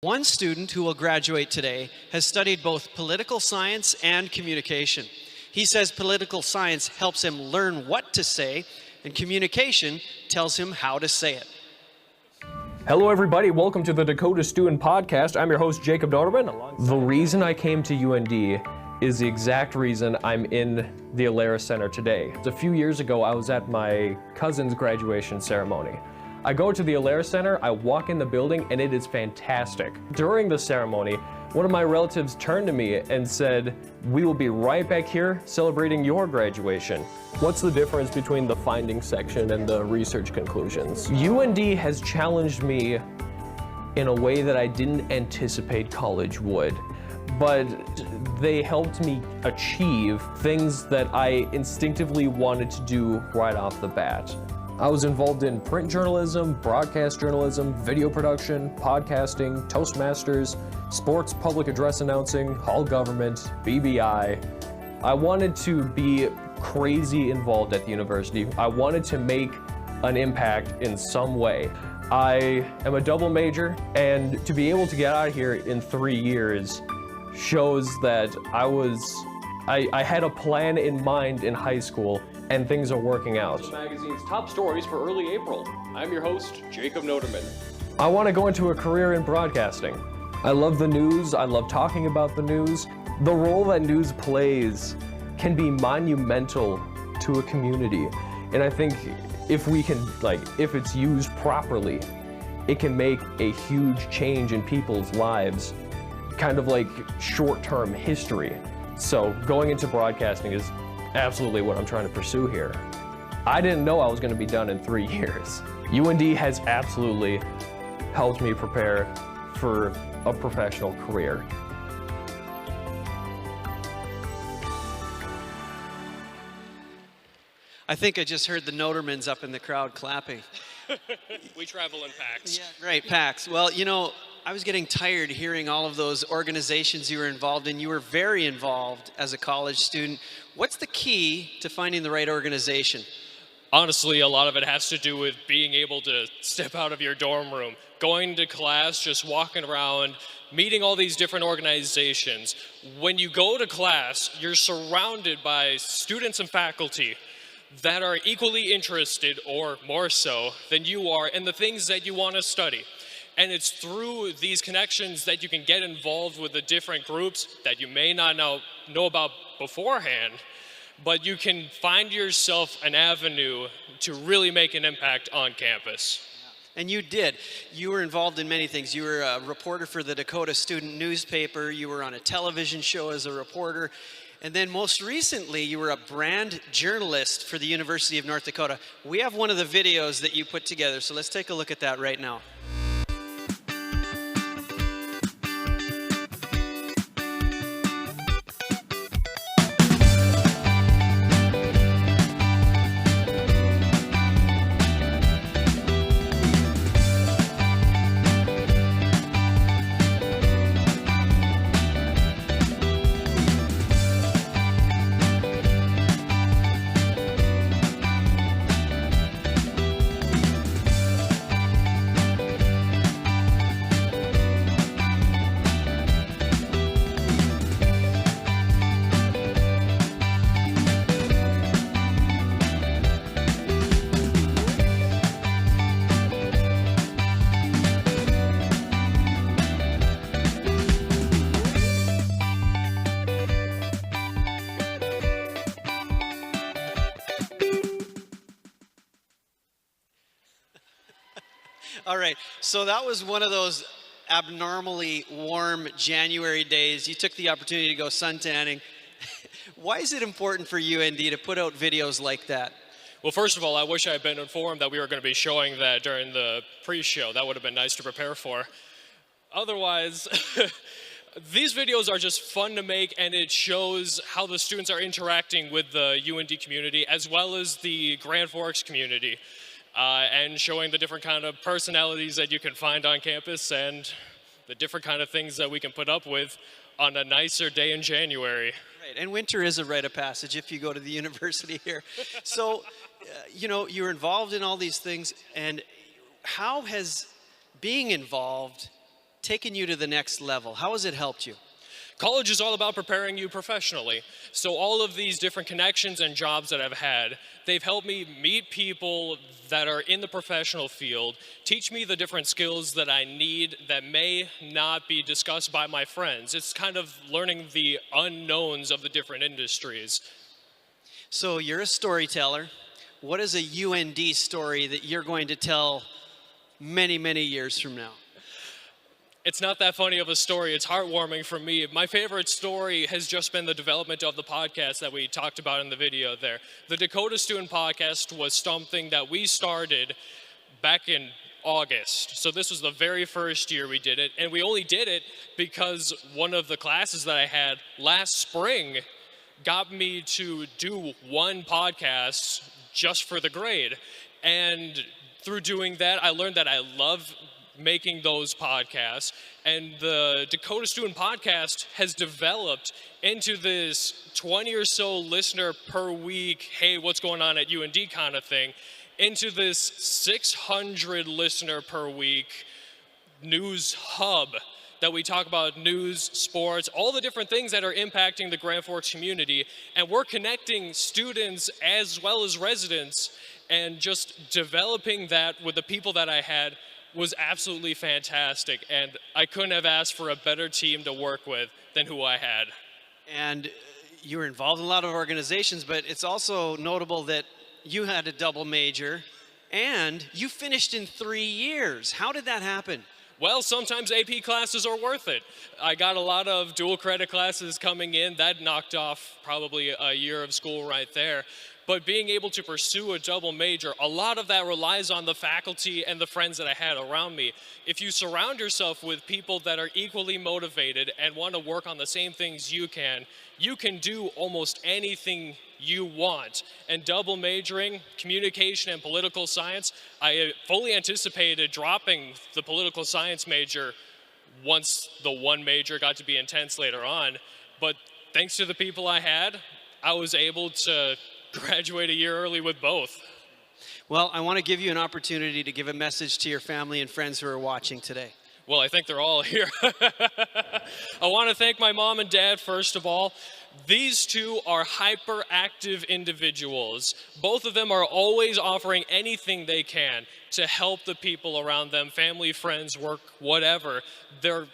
One student who will graduate today has studied both political science and communication. He says political science helps him learn what to say, and communication tells him how to say it. Hello everybody, welcome to the Dakota Student Podcast. I'm your host, Jacob Notermann. The reason I came to UND is the exact reason I'm in the Alaris Center today. A few years ago, I was at my cousin's graduation ceremony. I go to the Alaris Center, I walk in the building, and it is fantastic. During the ceremony, one of my relatives turned to me and said, "We will be right back here celebrating your graduation." What's the difference between the findings section and the research conclusions? UND has challenged me in a way that I didn't anticipate college would, but they helped me achieve things that I instinctively wanted to do right off the bat. I was involved in print journalism, broadcast journalism, video production, podcasting, Toastmasters, sports public address announcing, hall government, BBI. I wanted to be crazy involved at the university. I wanted to make an impact in some way. I am a double major, and to be able to get out of here in 3 years shows that I had a plan in mind in high school, and things are working out. The magazine's top stories for early April. I'm your host, Jacob Notermann. I want to go into a career in broadcasting. I love the news. I love talking about the news. The role that news plays can be monumental to a community. And I think if it's used properly, it can make a huge change in people's lives, kind of like short-term history. So going into broadcasting is absolutely what I'm trying to pursue here. I didn't know I was going to be done in 3 years. UND has absolutely helped me prepare for a professional career. I think I just heard the Notermanns up in the crowd clapping. We travel in packs. Yeah, right, packs. Well, you know, I was getting tired hearing all of those organizations you were involved in. You were very involved as a college student. What's the key to finding the right organization? Honestly, a lot of it has to do with being able to step out of your dorm room, going to class, just walking around, meeting all these different organizations. When you go to class, you're surrounded by students and faculty that are equally interested, or more so, than you are in the things that you want to study. And it's through these connections that you can get involved with the different groups that you may not know about beforehand, but you can find yourself an avenue to really make an impact on campus. And you did. You were involved in many things. You were a reporter for the Dakota Student newspaper. You were on a television show as a reporter. And then most recently, you were a brand journalist for the University of North Dakota. We have one of the videos that you put together, so let's take a look at that right now. All right, so that was one of those abnormally warm January days. You took the opportunity to go suntanning. Why is it important for UND to put out videos like that? Well, first of all, I wish I had been informed that we were going to be showing that during the pre-show. That would have been nice to prepare for. Otherwise, these videos are just fun to make, and it shows how the students are interacting with the UND community as well as the Grand Forks community. And showing the different kind of personalities that you can find on campus and the different kind of things that we can put up with on a nicer day in January. Right, and winter is a rite of passage if you go to the university here. So, you know, you're involved in all these things, and how has being involved taken you to the next level? How has it helped you? College is all about preparing you professionally. So all of these different connections and jobs that I've had, they've helped me meet people that are in the professional field, teach me the different skills that I need that may not be discussed by my friends. It's kind of learning the unknowns of the different industries. So you're a storyteller. What is a UND story that you're going to tell many, many years from now? It's not that funny of a story. It's heartwarming for me. My favorite story has just been the development of the podcast that we talked about in the video there. The Dakota Student Podcast was something that we started back in August. So this was the very first year we did it. And we only did it because one of the classes that I had last spring got me to do one podcast just for the grade. And through doing that, I learned that I love making those podcasts, and the Dakota Student Podcast has developed into this 20 or so listener per week, hey, what's going on at UND kind of thing, into this 600 listener per week news hub that we talk about news, sports, all the different things that are impacting the Grand Forks community, and we're connecting students as well as residents, and just developing that with the people that I had was absolutely fantastic, and I couldn't have asked for a better team to work with than who I had. And you were involved in a lot of organizations, but it's also notable that you had a double major and you finished in 3 years. How did that happen? Well, sometimes AP classes are worth it. I got a lot of dual credit classes coming in. That knocked off probably a year of school right there. But being able to pursue a double major, a lot of that relies on the faculty and the friends that I had around me. If you surround yourself with people that are equally motivated and want to work on the same things you can do almost anything you want. And double majoring, communication and political science, I fully anticipated dropping the political science major once the one major got to be intense later on. But thanks to the people I had, I was able to graduate a year early with both. Well, I want to give you an opportunity to give a message to your family and friends who are watching today. Well, I think they're all here. I want to thank my mom and dad, first of all. These two are hyperactive individuals. Both of them are always offering anything they can to help the people around them, family, friends, work, whatever. They're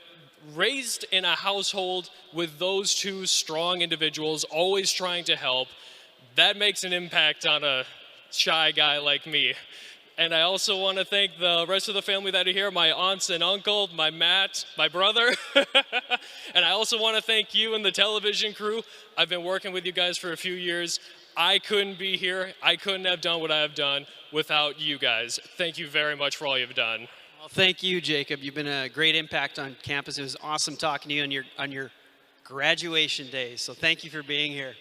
raised in a household with those two strong individuals, always trying to help. That makes an impact on a shy guy like me. And I also want to thank the rest of the family that are here, my aunts and uncle, my Matt, my brother. And I also want to thank you and the television crew. I've been working with you guys for a few years. I couldn't be here. I couldn't have done what I have done without you guys. Thank you very much for all you've done. Well, thank you, Jacob. You've been a great impact on campus. It was awesome talking to you on your graduation day. So thank you for being here.